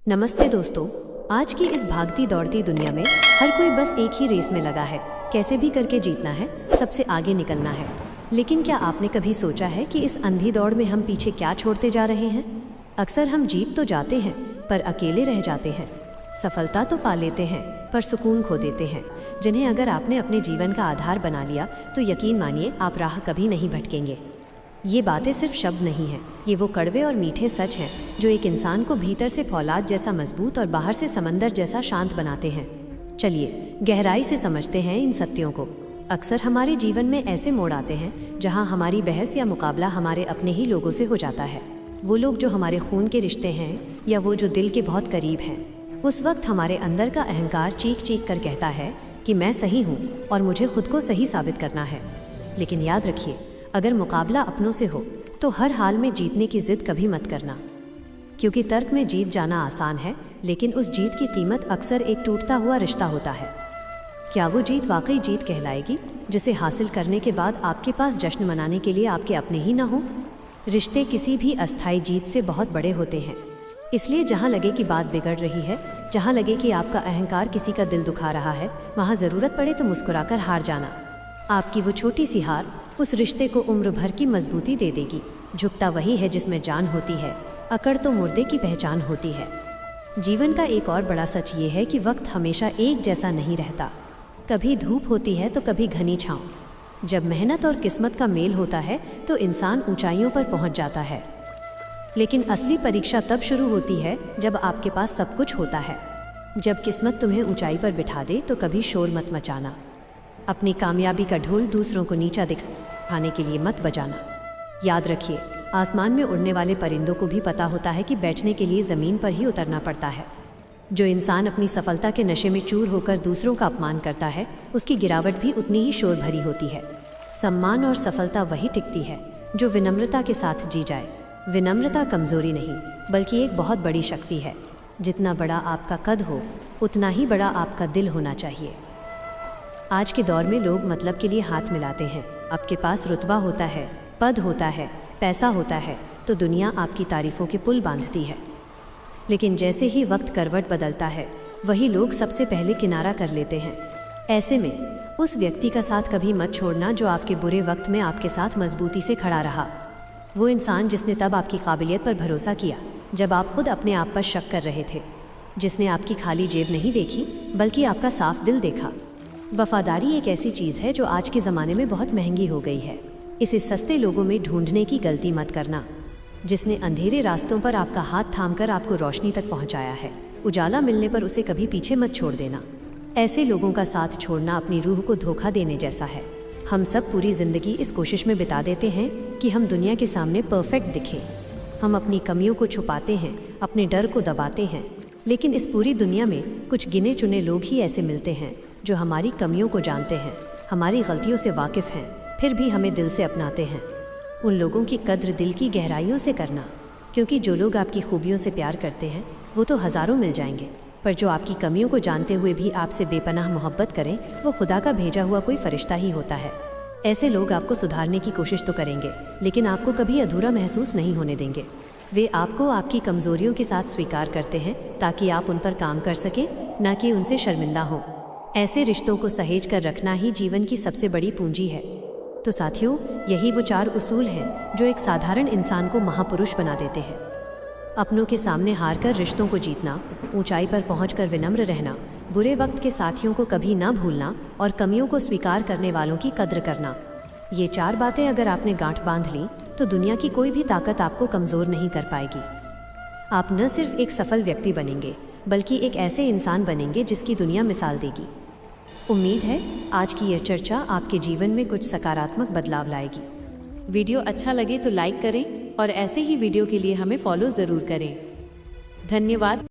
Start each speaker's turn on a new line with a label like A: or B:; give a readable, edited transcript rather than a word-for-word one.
A: नमस्ते दोस्तों। आज की इस भागती दौड़ती दुनिया में हर कोई बस एक ही रेस में लगा है, कैसे भी करके जीतना है, सबसे आगे निकलना है। लेकिन क्या आपने कभी सोचा है कि इस अंधी दौड़ में हम पीछे क्या छोड़ते जा रहे हैं? अक्सर हम जीत तो जाते हैं पर अकेले रह जाते हैं। सफलता तो पा लेते हैं पर सुकून खो देते हैं, जिन्हें अगर आपने अपने जीवन का आधार बना लिया तो यकीन मानिए आप राह कभी नहीं भटकेंगे। ये बातें सिर्फ शब्द नहीं हैं, ये वो कड़वे और मीठे सच हैं जो एक इंसान को भीतर से फौलाद जैसा मजबूत और बाहर से समंदर जैसा शांत बनाते हैं। चलिए गहराई से समझते हैं इन सत्यों को। अक्सर हमारे जीवन में ऐसे मोड़ आते हैं जहां हमारी बहस या मुकाबला हमारे अपने ही लोगों से हो जाता है। वो लोग जो हमारे खून के रिश्ते हैं या वो जो दिल के बहुत करीब हैं। उस वक्त हमारे अंदर का अहंकार चीख चीख कर कहता है कि मैं सही हूँ और मुझे खुद को सही साबित करना है। लेकिन याद रखिए, अगर मुकाबला अपनों से हो तो हर हाल में जीतने की जिद कभी मत करना, क्योंकि तर्क में जीत जाना आसान है, लेकिन उस जीत की कीमत अक्सर एक टूटता हुआ रिश्ता होता है। क्या वो जीत वाकई जीत कहलाएगी जिसे हासिल करने के बाद आपके पास जश्न मनाने के लिए आपके अपने ही ना हो? रिश्ते किसी भी अस्थायी जीत से बहुत बड़े होते हैं। इसलिए जहाँ लगे कि बात बिगड़ रही है, जहाँ लगे कि आपका अहंकार किसी का दिल दुखा रहा है, वहाँ ज़रूरत पड़े तो मुस्कुराकर हार जाना। आपकी वो छोटी सी हार उस रिश्ते को उम्र भर की मजबूती दे देगी। झुकता वही है जिसमें जान होती है, अकड़ तो मुर्दे की पहचान होती है। जीवन का एक और बड़ा सच ये है कि वक्त हमेशा एक जैसा नहीं रहता। कभी धूप होती है तो कभी घनी छाँव। जब मेहनत और किस्मत का मेल होता है तो इंसान ऊंचाइयों पर पहुंच जाता है। लेकिन असली परीक्षा तब शुरू होती है जब आपके पास सब कुछ होता है। जब किस्मत तुम्हें ऊंचाई पर बिठा दे तो कभी शोर मत मचाना। अपनी कामयाबी का ढोल दूसरों को नीचा दिखाने के लिए मत बजाना। याद रखिए, आसमान में उड़ने वाले परिंदों को भी पता होता है कि बैठने के लिए ज़मीन पर ही उतरना पड़ता है। जो इंसान अपनी सफलता के नशे में चूर होकर दूसरों का अपमान करता है, उसकी गिरावट भी उतनी ही शोर भरी होती है। सम्मान और सफलता वही टिकती है जो विनम्रता के साथ जी जाए। विनम्रता कमज़ोरी नहीं, बल्कि एक बहुत बड़ी शक्ति है। जितना बड़ा आपका कद हो, उतना ही बड़ा आपका दिल होना चाहिए। आज के दौर में लोग मतलब के लिए हाथ मिलाते हैं। आपके पास रुतबा होता है, पद होता है, पैसा होता है तो दुनिया आपकी तारीफ़ों के पुल बांधती है। लेकिन जैसे ही वक्त करवट बदलता है, वही लोग सबसे पहले किनारा कर लेते हैं। ऐसे में उस व्यक्ति का साथ कभी मत छोड़ना जो आपके बुरे वक्त में आपके साथ मजबूती से खड़ा रहा। वो इंसान जिसने तब आपकी काबिलियत पर भरोसा किया जब आप खुद अपने आप पर शक कर रहे थे। जिसने आपकी खाली जेब नहीं देखी बल्कि आपका साफ दिल देखा। वफादारी एक ऐसी चीज़ है जो आज के ज़माने में बहुत महंगी हो गई है। इसे सस्ते लोगों में ढूंढने की गलती मत करना। जिसने अंधेरे रास्तों पर आपका हाथ थामकर आपको रोशनी तक पहुंचाया है, उजाला मिलने पर उसे कभी पीछे मत छोड़ देना। ऐसे लोगों का साथ छोड़ना अपनी रूह को धोखा देने जैसा है। हम सब पूरी ज़िंदगी इस कोशिश में बिता देते हैं कि हम दुनिया के सामने परफेक्ट दिखें। हम अपनी कमियों को छुपाते हैं, अपने डर को दबाते हैं। लेकिन इस पूरी दुनिया में कुछ गिने चुने लोग ही ऐसे मिलते हैं जो हमारी कमियों को जानते हैं, हमारी गलतियों से वाकिफ़ हैं, फिर भी हमें दिल से अपनाते हैं। उन लोगों की कद्र दिल की गहराइयों से करना, क्योंकि जो लोग आपकी खूबियों से प्यार करते हैं वो तो हज़ारों मिल जाएंगे, पर जो आपकी कमियों को जानते हुए भी आपसे बेपनाह मोहब्बत करें, वो खुदा का भेजा हुआ कोई फरिश्ता ही होता है। ऐसे लोग आपको सुधारने की कोशिश तो करेंगे, लेकिन आपको कभी अधूरा महसूस नहीं होने देंगे। वे आपको आपकी कमज़ोरियों के साथ स्वीकार करते हैं ताकि आप उन पर काम कर सकें, ना कि उनसे शर्मिंदा हों। ऐसे रिश्तों को सहेज कर रखना ही जीवन की सबसे बड़ी पूंजी है। तो साथियों, यही वो 4 उसूल हैं जो एक साधारण इंसान को महापुरुष बना देते हैं। अपनों के सामने हार कर रिश्तों को जीतना, ऊंचाई पर पहुंचकर विनम्र रहना, बुरे वक्त के साथियों को कभी ना भूलना और कमियों को स्वीकार करने वालों की कद्र करना। ये 4 बातें अगर आपने गांठ बांध ली तो दुनिया की कोई भी ताकत आपको कमज़ोर नहीं कर पाएगी। आप न सिर्फ एक सफल व्यक्ति बनेंगे, बल्कि एक ऐसे इंसान बनेंगे जिसकी दुनिया मिसाल देगी। उम्मीद है आज की यह चर्चा आपके जीवन में कुछ सकारात्मक बदलाव लाएगी।
B: वीडियो अच्छा लगे तो लाइक करें और ऐसे ही वीडियो के लिए हमें फॉलो ज़रूर करें। धन्यवाद।